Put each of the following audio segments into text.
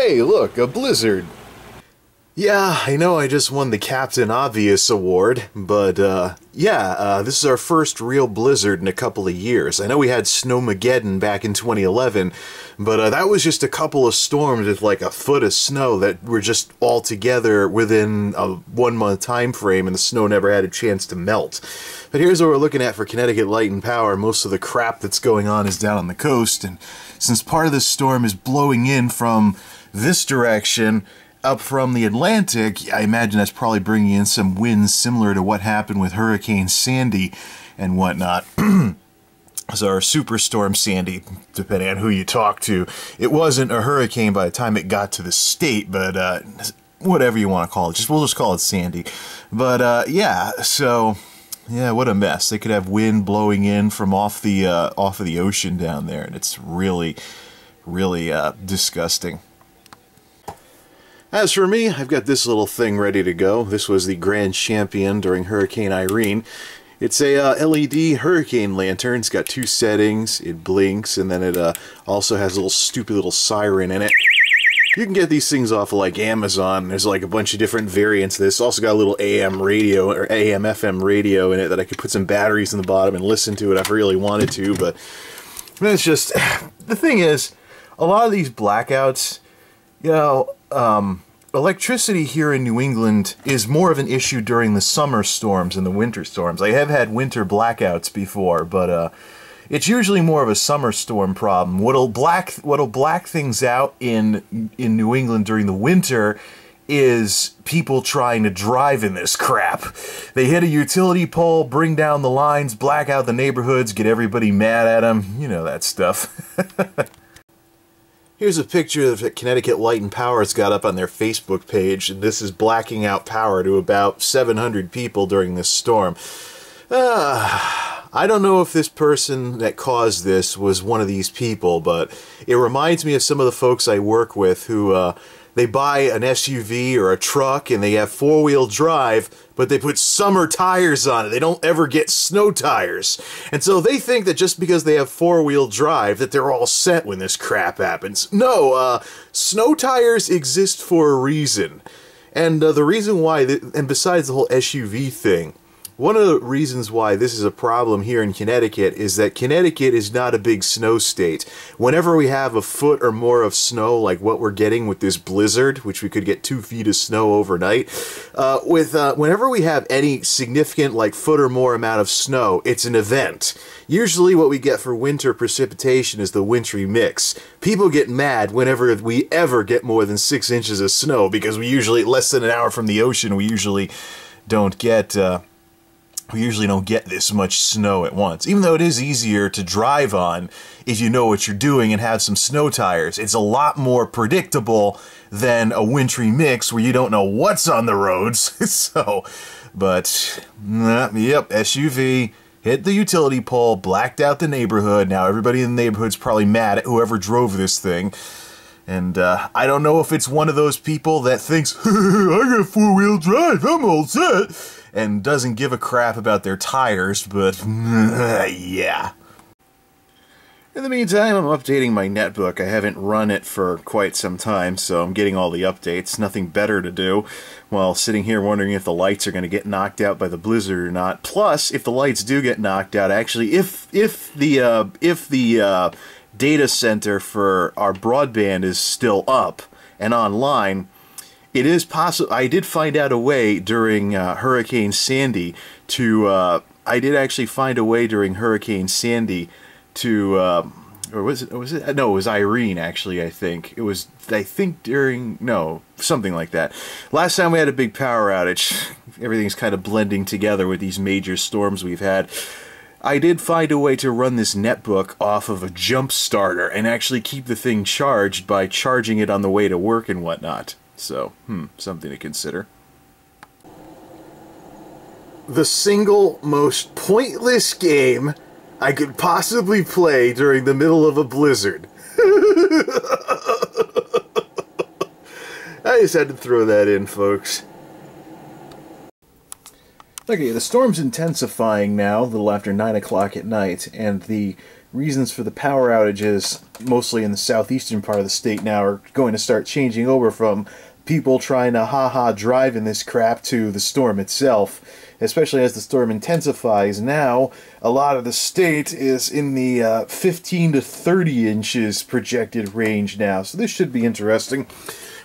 Hey, look, a blizzard. Yeah, I know I just won the Captain Obvious award, but this is our first real blizzard in a couple of years. I know we had Snowmageddon back in 2011, but that was just a couple of storms with like a foot of snow that were just all together within a 1 month time frame, and the snow never had a chance to melt. But here's what we're looking at for Connecticut Light and Power. Most of the crap that's going on is down on the coast, and since part of this storm is blowing in from this direction, up from the Atlantic, I imagine that's probably bringing in some winds similar to what happened with Hurricane Sandy and whatnot. So our Superstorm Sandy, depending on who you talk to. It wasn't a hurricane by the time it got to the state, but whatever you want to call it. We'll just call it Sandy. But yeah, so yeah, what a mess. They could have wind blowing in from off of the ocean down there, and it's really, really disgusting. As for me, I've got this little thing ready to go. This was the grand champion during Hurricane Irene. It's a LED hurricane lantern. It's got two settings. It blinks, and then it also has a little stupid little siren in it. You can get these things off of like Amazon. There's like a bunch of different variants of this. It's also got a little AM radio or AM FM radio in it that I could put some batteries in the bottom and listen to it if I really wanted to. But it's just, the thing is, a lot of these blackouts, you know, electricity here in New England is more of an issue during the summer storms and the winter storms. I have had winter blackouts before, but it's usually more of a summer storm problem. What'll black things out in New England during the winter is people trying to drive in this crap. They hit a utility pole, bring down the lines, black out the neighborhoods, get everybody mad at them. You know that stuff. Here's a picture that Connecticut Light and Power's got up on their Facebook page, and this is blacking out power to about 700 people during this storm. I don't know if this person that caused this was one of these people, but it reminds me of some of the folks I work with who, they buy an SUV or a truck and they have four-wheel drive, but they put summer tires on it. They don't ever get snow tires. And so they think that just because they have four-wheel drive that they're all set when this crap happens. No, snow tires exist for a reason. And the reason why, and besides the whole SUV thing, one of the reasons why this is a problem here in Connecticut is that Connecticut is not a big snow state. Whenever we have a foot or more of snow, like what we're getting with this blizzard, which we could get 2 feet of snow overnight, whenever we have any significant, like, foot or more amount of snow, it's an event. Usually what we get for winter precipitation is the wintry mix. People get mad whenever we ever get more than 6 inches of snow, because we usually, less than an hour from the ocean, we usually don't get this much snow at once. Even though it is easier to drive on if you know what you're doing and have some snow tires, it's a lot more predictable than a wintry mix where you don't know what's on the roads. So, but, yep, SUV, hit the utility pole, blacked out the neighborhood. Now everybody in the neighborhood's probably mad at whoever drove this thing. And I don't know if it's one of those people that thinks, I got four-wheel drive, I'm all set, and doesn't give a crap about their tires, but yeah. In the meantime, I'm updating my netbook. I haven't run it for quite some time, so I'm getting all the updates. Nothing better to do while sitting here wondering if the lights are going to get knocked out by the blizzard or not. Plus, if the lights do get knocked out, actually, if the data center for our broadband is still up and online, it is possible. I did find out a way during Hurricane Sandy to, I did actually find a way during Hurricane Sandy to, or was it, no, it was Irene, actually, I think. It was, during, no, something like that. Last time we had a big power outage, everything's kind of blending together with these major storms we've had. I did find a way to run this netbook off of a jump starter and actually keep the thing charged by charging it on the way to work and whatnot. So, something to consider. The single most pointless game I could possibly play during the middle of a blizzard. I just had to throw that in, folks. Okay, the storm's intensifying now, a little after 9 o'clock at night, and the reasons for the power outages, mostly in the southeastern part of the state now, are going to start changing over from people trying to drive in this crap to the storm itself. Especially as the storm intensifies now, a lot of the state is in the 15 to 30 inches projected range now, so this should be interesting.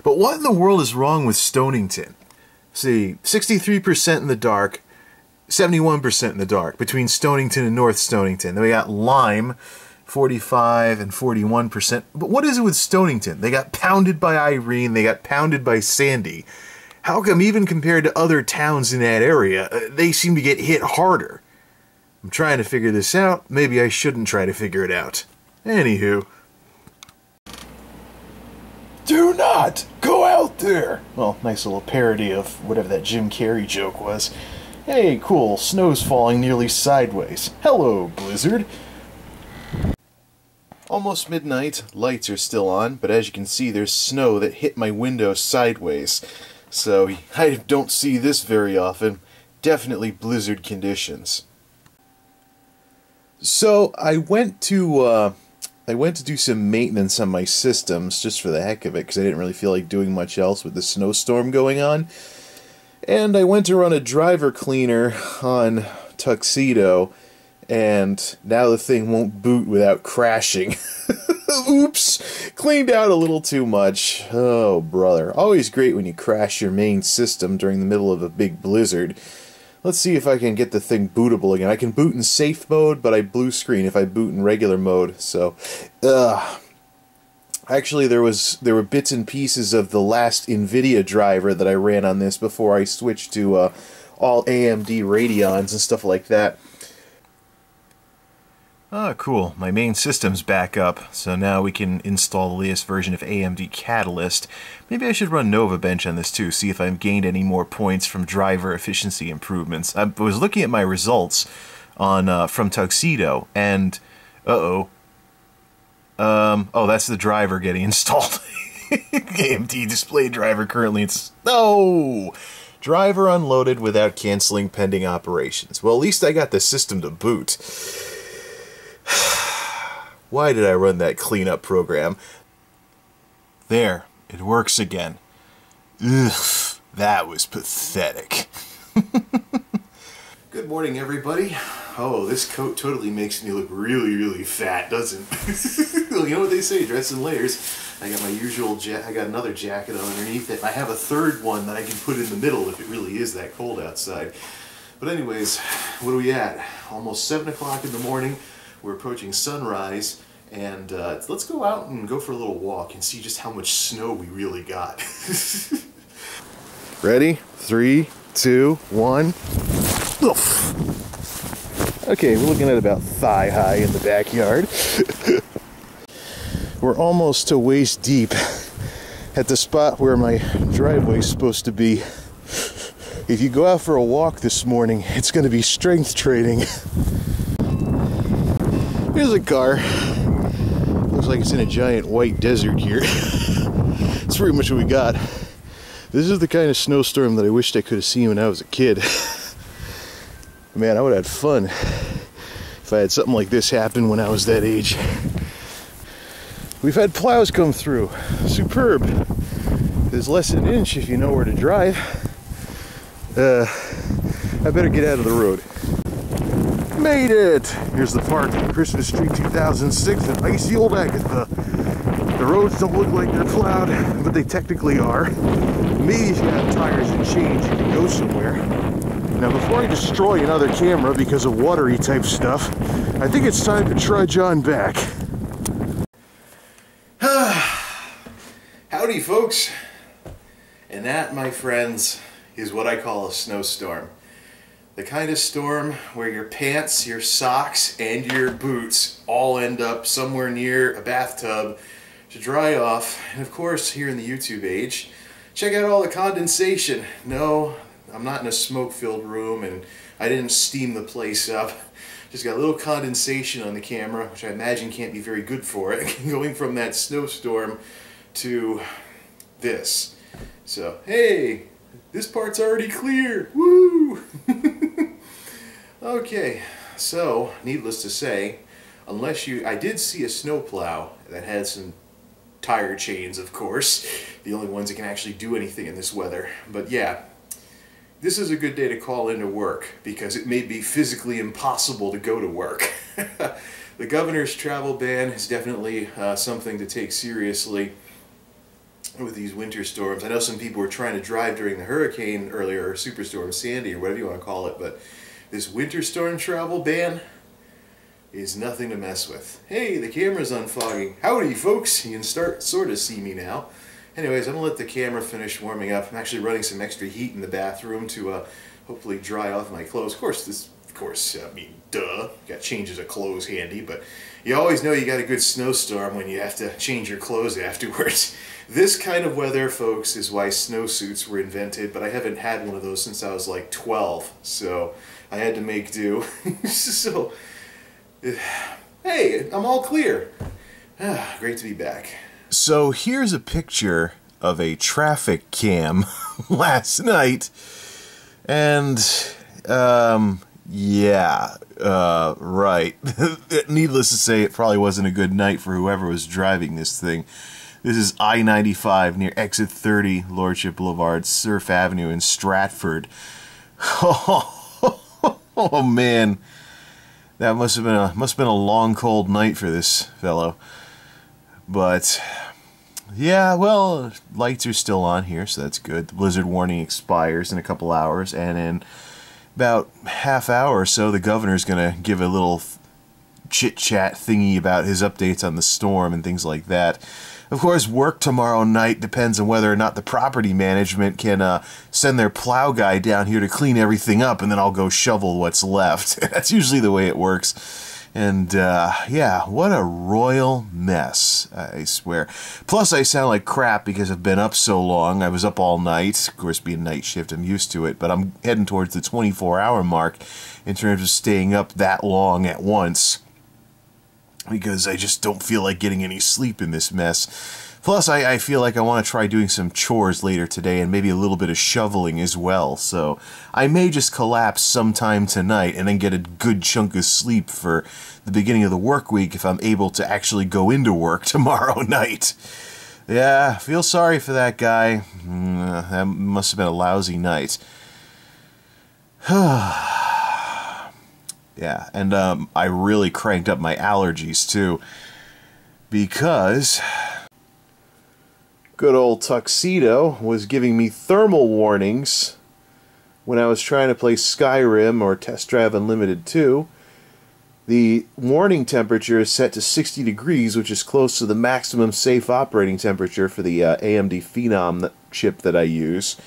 But what in the world is wrong with Stonington? See, 63% in the dark, 71% in the dark between Stonington and North Stonington. Then we got Lyme, 45 and 41%. But what is it with Stonington? They got pounded by Irene, they got pounded by Sandy. How come even compared to other towns in that area, they seem to get hit harder? I'm trying to figure this out. Maybe I shouldn't try to figure it out. Anywho. Do not go out there! Well, nice little parody of whatever that Jim Carrey joke was. Hey, cool, snow's falling nearly sideways. Hello, blizzard. Almost midnight, lights are still on, but as you can see, there's snow that hit my window sideways. So, I don't see this very often. Definitely blizzard conditions. So, I went to do some maintenance on my systems, just for the heck of it, because I didn't really feel like doing much else with the snowstorm going on. And I went to run a driver cleaner on Tuxedo, and now the thing won't boot without crashing. Oops! Cleaned out a little too much. Oh, brother. Always great when you crash your main system during the middle of a big blizzard. Let's see if I can get the thing bootable again. I can boot in safe mode, but I blue screen if I boot in regular mode, so... Actually, there were bits and pieces of the last NVIDIA driver that I ran on this before I switched to all AMD Radeons and stuff like that. Ah, cool. My main system's back up, so now we can install the latest version of AMD Catalyst. Maybe I should run Nova Bench on this too, see if I've gained any more points from driver efficiency improvements. I was looking at my results on from Tuxedo, and oh, that's the driver getting installed. AMD display driver currently no! Driver unloaded without canceling pending operations. Well, at least I got the system to boot. Why did I run that cleanup program? There, it works again. Ugh, that was pathetic. Good morning, everybody. Oh, this coat totally makes me look really, really fat, doesn't it? You know what they say, dress in layers. I got my usual I got another jacket underneath it. I have a third one that I can put in the middle if it really is that cold outside. But anyways, what are we at? Almost 7 o'clock in the morning. We're approaching sunrise, and let's go out and go for a little walk and see just how much snow we really got. Ready? 3, 2, 1. Oof. Okay, we're looking at about thigh high in the backyard. We're almost to waist deep at the spot where my driveway is supposed to be. If you go out for a walk this morning, it's going to be strength training. Here's a car. Looks like it's in a giant white desert here. That's pretty much what we got. This is the kind of snowstorm that I wished I could have seen when I was a kid. Man, I would have had fun if I had something like this happen when I was that age. We've had plows come through. Superb. There's less than an inch if you know where to drive. I better get out of the road. Made it! Here's the park, Christmas Tree 2006 at Icy Old Agatha. The roads don't look like they're plowed, but they technically are. Maybe if you have tires and change, you can go somewhere. Now before I destroy another camera because of watery type stuff, I think it's time to trudge on back. Howdy folks! And that, my friends, is what I call a snowstorm. The kind of storm where your pants, your socks, and your boots all end up somewhere near a bathtub to dry off. And of course, here in the YouTube age, check out all the condensation. No, I'm not in a smoke-filled room and I didn't steam the place up. Just got a little condensation on the camera, which I imagine can't be very good for it, going from that snowstorm to this. So, hey, this part's already clear. Woo! Okay, so, needless to say, unless you... I did see a snowplow that had some tire chains, of course. The only ones that can actually do anything in this weather. But yeah, this is a good day to call into work because it may be physically impossible to go to work. The governor's travel ban is definitely something to take seriously with these winter storms. I know some people were trying to drive during the hurricane earlier, or Superstorm Sandy, or whatever you want to call it, but this winter storm travel ban is nothing to mess with. Hey, the camera's unfogging. Howdy, folks. You can sort of see me now. Anyways, I'm going to let the camera finish warming up. I'm actually running some extra heat in the bathroom to hopefully dry off my clothes. Of course, I mean, duh. Got changes of clothes handy, but you always know you got a good snowstorm when you have to change your clothes afterwards. This kind of weather, folks, is why snowsuits were invented, but I haven't had one of those since I was like 12, so I had to make do. So, hey, I'm all clear. Great to be back. So here's a picture of a traffic cam last night, and yeah, right. Needless to say, it probably wasn't a good night for whoever was driving this thing. This is I-95 near exit 30, Lordship Boulevard, Surf Avenue in Stratford. Oh man, that must have been a long, cold night for this fellow. But yeah, well, lights are still on here, so that's good. The blizzard warning expires in a couple hours, and in about half hour or so, the governor's gonna give a little chit-chat thingy about his updates on the storm and things like that. Of course, work tomorrow night depends on whether or not the property management can send their plow guy down here to clean everything up, and then I'll go shovel what's left. That's usually the way it works. And, yeah, what a royal mess, I swear. Plus, I sound like crap because I've been up so long. I was up all night. Of course, being night shift, I'm used to it. But I'm heading towards the 24-hour mark in terms of staying up that long at once, because I just don't feel like getting any sleep in this mess. Plus, I feel like I want to try doing some chores later today and maybe a little bit of shoveling as well. So I may just collapse sometime tonight and then get a good chunk of sleep for the beginning of the work week if I'm able to actually go into work tomorrow night. Yeah, feel sorry for that guy. That must have been a lousy night. Yeah, and I really cranked up my allergies, too, because good old Tuxedo was giving me thermal warnings when I was trying to play Skyrim or Test Drive Unlimited 2. The warning temperature is set to 60 degrees, which is close to the maximum safe operating temperature for the AMD Phenom chip that I use.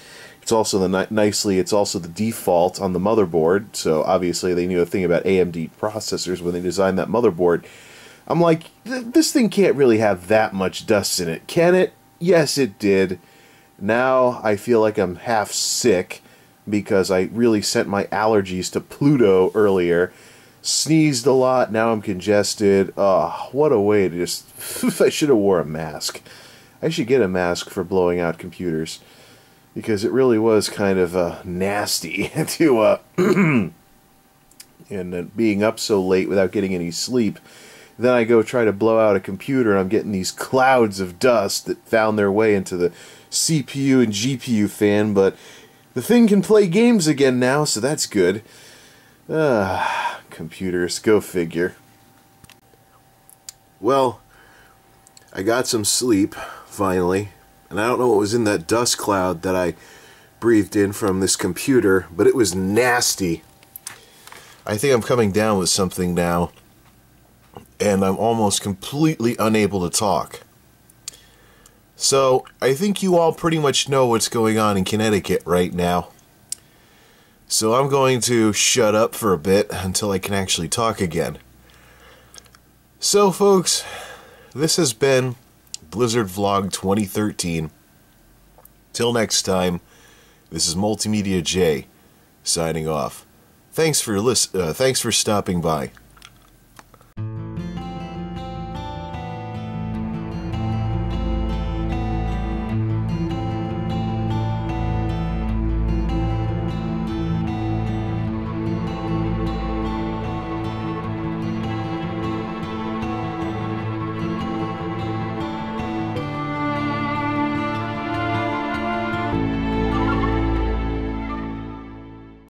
It's also it's also the default on the motherboard, so obviously they knew a thing about AMD processors when they designed that motherboard. I'm like, this thing can't really have that much dust in it, can it? Yes, it did. Now I feel like I'm half sick because I really sent my allergies to Pluto earlier. Sneezed a lot, now I'm congested. What a way to just... I should have wore a mask. I should get a mask for blowing out computers, because it really was kind of nasty to and being up so late without getting any sleep. Then I go try to blow out a computer and I'm getting these clouds of dust that found their way into the CPU and GPU fan, but the thing can play games again now, so that's good. Computers, go figure. Well, I got some sleep, finally. And I don't know what was in that dust cloud that I breathed in from this computer, but it was nasty. I think I'm coming down with something now, and I'm almost completely unable to talk. So, I think you all pretty much know what's going on in Connecticut right now. So I'm going to shut up for a bit until I can actually talk again. So, folks, this has been Blizzard Vlog 2013. Till next time, this is MultimediaJay signing off. Thanks for stopping by.